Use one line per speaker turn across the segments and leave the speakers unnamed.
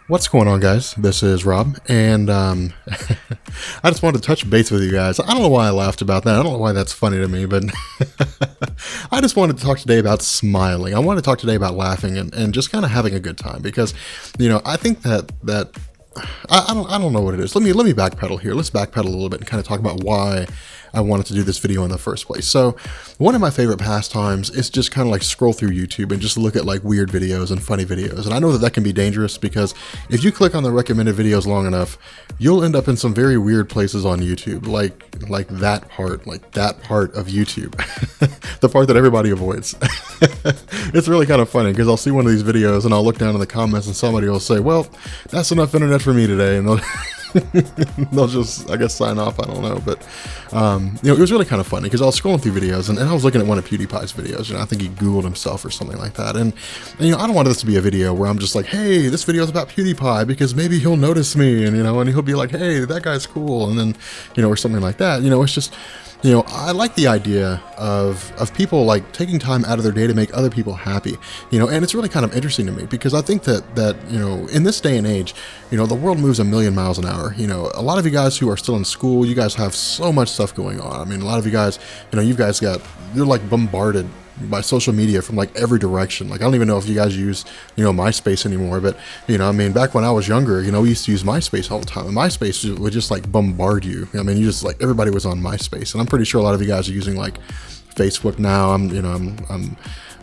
What's going on, guys? This is Rob, and I just wanted to touch base with you guys. I don't know why I laughed about that. I don't know why that's funny to me, but I just wanted to talk today about smiling. I want to talk today about laughing and just kind of having a good time because, I think that I don't know what it is. Let me backpedal here. Let's backpedal a little bit and kind of talk about why I wanted to do this video in the first place. So one of my favorite pastimes is just kind of like scroll through YouTube and just look at like weird videos and funny videos. And I know that can be dangerous because if you click on the recommended videos long enough, you'll end up in some very weird places on YouTube, like that part of YouTube, the part that everybody avoids. It's really kind of funny because I'll see one of these videos and I'll look down in the comments and somebody will say, well, that's enough internet for me today. And they'll just, I guess, sign off. I don't know. But, it was really kind of funny because I was scrolling through videos and I was looking at one of PewDiePie's videos. I think he Googled himself or something like that. And, I don't want this to be a video where I'm just like, hey, this video is about PewDiePie because maybe he'll notice me and he'll be like, hey, that guy's cool. And then, or something like that. It's just, I like the idea of people like taking time out of their day to make other people happy, and it's really kind of interesting to me because I think that in this day and age, the world moves a million miles an hour. A lot of you guys who are still in school, you guys have so much stuff going on. I mean, a lot of you guys, you're like bombarded by social media from like every direction. Like, I don't even know if you guys use, MySpace anymore, but, back when I was younger, we used to use MySpace all the time. And MySpace would just like bombard you. You just like, everybody was on MySpace. And I'm pretty sure a lot of you guys are using like Facebook now.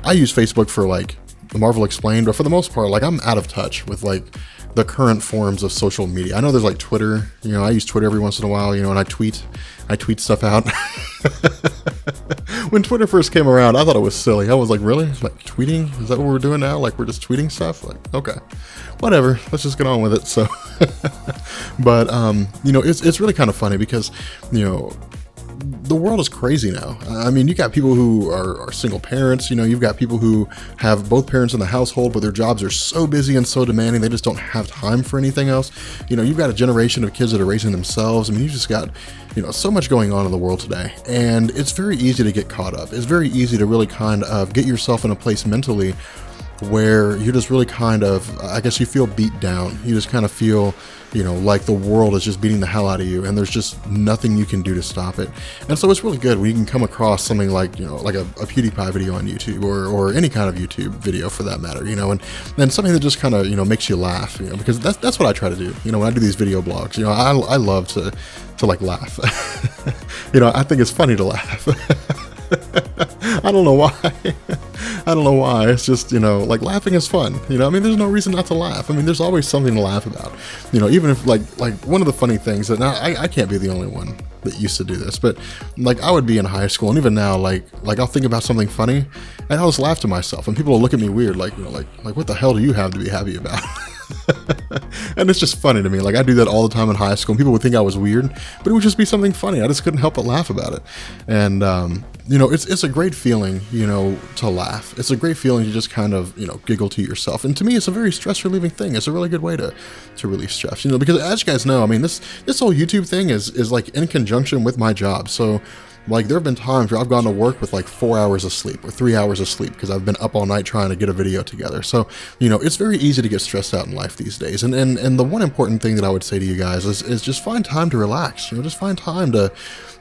I use Facebook for like the Marvel Explained, but for the most part, like I'm out of touch with like the current forms of social media. I know there's like Twitter, I use Twitter every once in a while, and I tweet stuff out. When Twitter first came around, I thought it was silly. I was like, really? Like tweeting? Is that what we're doing now? Like we're just tweeting stuff? Like, okay, whatever. Let's just get on with it. So, but, it's really kind of funny because, the world is crazy now. I mean, you got people who are single parents, you've got people who have both parents in the household, but their jobs are so busy and so demanding, they just don't have time for anything else. You've got a generation of kids that are raising themselves. I mean, you just got, so much going on in the world today, and it's very easy to get caught up. It's very easy to really kind of get yourself in a place mentally where you just really kind of, I guess you feel beat down. You just kind of feel, like the world is just beating the hell out of you and there's just nothing you can do to stop it. And so it's really good when you can come across something like, like a PewDiePie video on YouTube or any kind of YouTube video for that matter, and then something that just kind of, makes you laugh, because that's what I try to do. When I do these video blogs, I love to like laugh. I think it's funny to laugh. I don't know why. I don't know why. It's just, like laughing is fun. There's no reason not to laugh. There's always something to laugh about. Even if like one of the funny things that now I can't be the only one that used to do this, but like I would be in high school and even now, like I'll think about something funny and I'll just laugh to myself and people will look at me weird, like, like what the hell do you have to be happy about? And it's just funny to me. Like I do that all the time in high school and people would think I was weird, but it would just be something funny. I just couldn't help but laugh about it. And, it's a great feeling, to laugh. It's a great feeling to just kind of, giggle to yourself. And to me, it's a very stress relieving thing. It's a really good way to relieve stress, because as you guys know, this whole YouTube thing is like in conjunction with my job. So like there have been times where I've gone to work with like 4 hours of sleep or 3 hours of sleep because I've been up all night trying to get a video together. So, it's very easy to get stressed out in life these days. And the one important thing that I would say to you guys is just find time to relax, just find time to,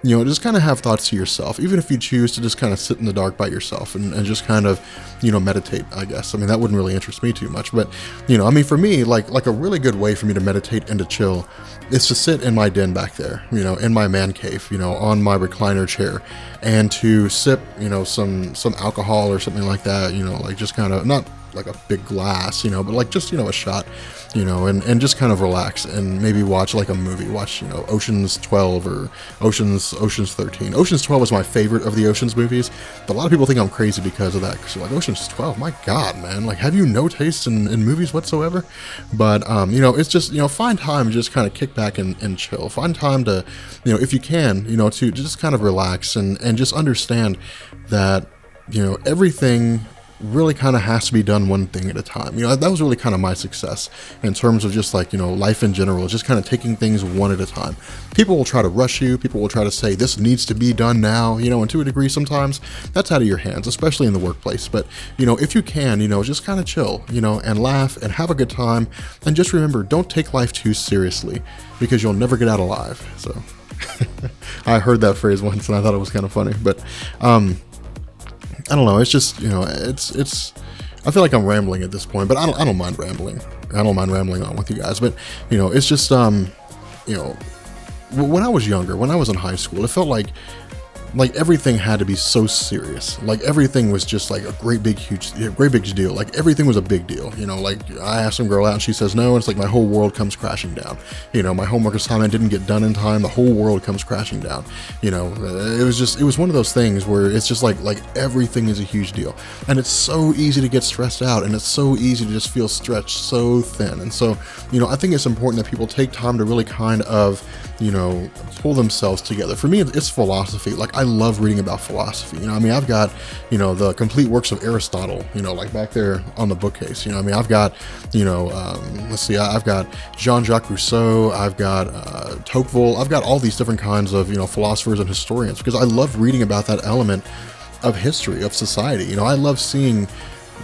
just kind of have thoughts to yourself, even if you choose to just kind of sit in the dark by yourself and just kind of, meditate, I guess. That wouldn't really interest me too much, but, for me, like a really good way for me to meditate and to chill is to sit in my den back there, in my man cave, on my recliner chair and to sip, some alcohol or something like that, like just kind of not like a big glass, but like just, a shot, and just kind of relax and maybe watch like a movie, watch, Ocean's 12 or Ocean's 13. Ocean's 12 is my favorite of the Ocean's movies, but a lot of people think I'm crazy because of that. Because you're like, Ocean's 12, my God, man, like, have you no taste in movies whatsoever? But, it's just, find time to just kind of kick back and chill. Find time to, if you can, to just kind of relax and just understand that, everything really kind of has to be done one thing at a time. You know, that was really kind of my success in terms of just like, you know, life in general, just kind of taking things one at a time. People will try to rush you. People will try to say this needs to be done now, you know, and to a degree, sometimes that's out of your hands, especially in the workplace. But, you know, if you can, you know, just kind of chill, you know, and laugh and have a good time. And just remember, don't take life too seriously, because you'll never get out alive. So I heard that phrase once and I thought it was kind of funny, but, I don't know. It's just, you know, it's, I feel like I'm rambling at this point, but I don't mind rambling. I don't mind rambling on with you guys, but, you know, it's just, you know, when I was younger, when I was in high school, it felt like everything had to be so serious. Like everything was just like a great big deal. Like everything was a big deal. You know, like I asked some girl out and she says no, and it's like my whole world comes crashing down. You know, my homework assignment didn't get done in time, the whole world comes crashing down. You know, it was one of those things where it's just like everything is a huge deal. And it's so easy to get stressed out, and it's so easy to just feel stretched so thin. And so, you know, I think it's important that people take time to really kind of, you know, pull themselves together. For me, it's philosophy. Like I love reading about philosophy. You know, I mean, I've got, you know, the complete works of Aristotle, you know, like back there on the bookcase. You know, I mean, I've got, you know, let's see, I've got Jean-Jacques Rousseau, I've got Tocqueville, I've got all these different kinds of, you know, philosophers and historians, because I love reading about that element of history, of society. You know, I love seeing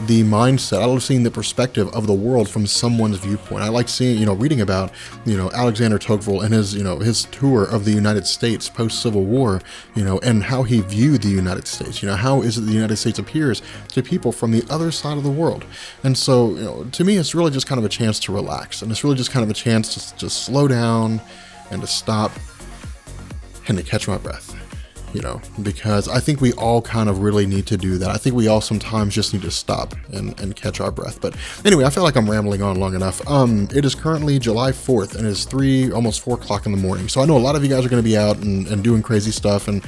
the mindset. I love seeing the perspective of the world from someone's viewpoint. I like seeing, you know, reading about, you know, Alexander Tocqueville and his, you know, his tour of the United States post-Civil War, you know, and how he viewed the United States. You know, how is it the United States appears to people from the other side of the world. And so, you know, to me, it's really just kind of a chance to relax, and it's really just kind of a chance to just slow down and to stop and to catch my breath. You know, because I think we all kind of really need to do that. I think we all sometimes just need to stop and catch our breath. But anyway, I feel like I'm rambling on long enough. It is currently July 4th and it's almost 4 o'clock in the morning. So I know a lot of you guys are going to be out and doing crazy stuff and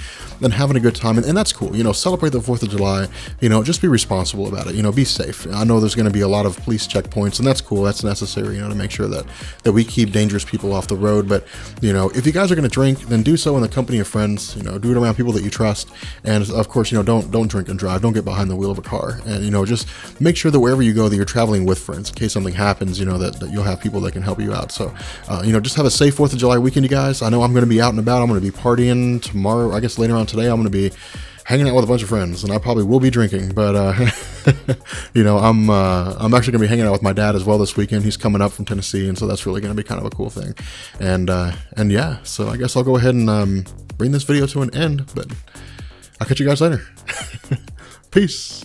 having a good time. And that's cool. You know, celebrate the 4th of July, you know, just be responsible about it. You know, be safe. I know there's going to be a lot of police checkpoints, and that's cool. That's necessary, you know, to make sure that we keep dangerous people off the road. But, you know, if you guys are going to drink, then do so in the company of friends. You know, do it around people that you trust. And of course, you know, don't drink and drive. Don't get behind the wheel of a car. And, you know, just make sure that wherever you go, that you're traveling with friends in case something happens, you know, that you'll have people that can help you out. So, you know, just have a safe 4th of July weekend, you guys. I know I'm going to be out and about. I'm going to be partying tomorrow. I guess later on today, I'm going to be hanging out with a bunch of friends, and I probably will be drinking, but, you know, I'm actually going to be hanging out with my dad as well this weekend. He's coming up from Tennessee, and so that's really going to be kind of a cool thing. And yeah, so I guess I'll go ahead and bring this video to an end, but I'll catch you guys later. Peace.